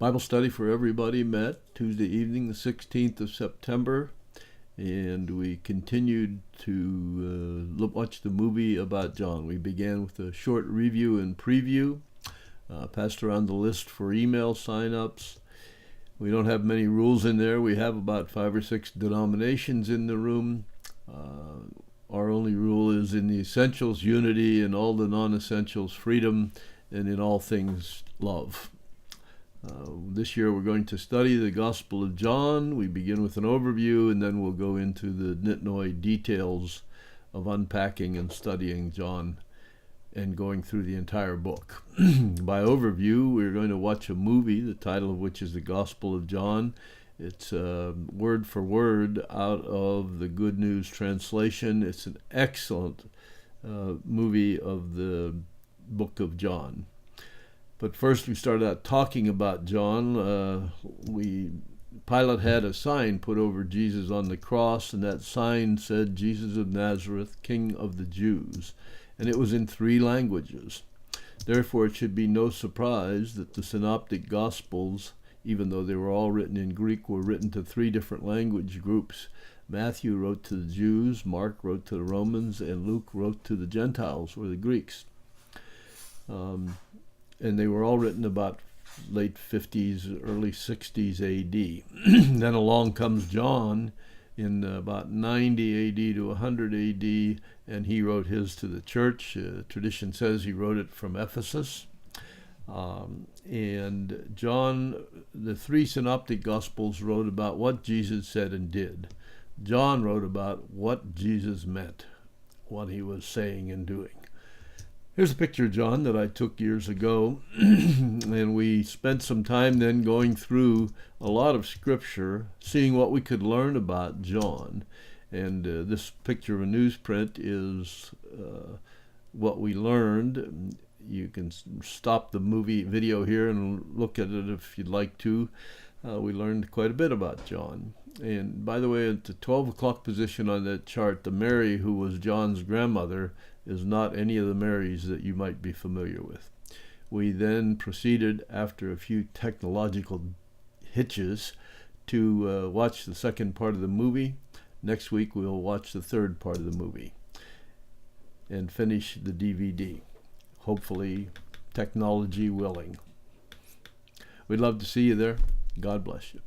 Bible study for everybody met Tuesday evening, the 16th of September, and we continued to watch the movie about John. We began with a short review and preview, passed around the list for email sign-ups. We don't have many rules in there. We have about 5 or 6 denominations in the room. Our only rule is in the essentials, unity, in all the non-essentials, freedom, and in all things, love. This year we're going to study the Gospel of John. We begin with an overview, and then we'll go into the nitnoid details of unpacking and studying John and going through the entire book. By overview, we're going to watch a movie, the title of which is The Gospel of John. It's word for word out of the Good News Translation. It's an excellent movie of the book of John. But first we started out talking about John. Pilate had a sign put over Jesus on the cross, and that sign said, Jesus of Nazareth, King of the Jews. And it was in 3 languages. Therefore, it should be no surprise that the Synoptic Gospels, even though they were all written in Greek, were written to 3 different language groups. Matthew wrote to the Jews, Mark wrote to the Romans, and Luke wrote to the Gentiles, or the Greeks. And they were all written about late 50s, early 60s AD. Then along comes John in about 90 AD to 100 AD, and he wrote his to the church. Tradition says he wrote it from Ephesus. And John, the 3 synoptic gospels wrote about what Jesus said and did. John wrote about what Jesus meant, what he was saying and doing. Here's a picture of John that I took years ago, and we spent some time then going through a lot of scripture, seeing what we could learn about John. And this picture of a newsprint is what we learned. You can stop the video here and look at it if you'd like to. We learned quite a bit about John. And by the way, at the 12 o'clock position on that chart, the Mary who was John's grandmother is not any of the Marys that you might be familiar with. We then proceeded, after a few technological hitches, to watch the second part of the movie. Next week we'll watch the third part of the movie and finish the DVD, hopefully technology willing. We'd love to see you there. God bless you.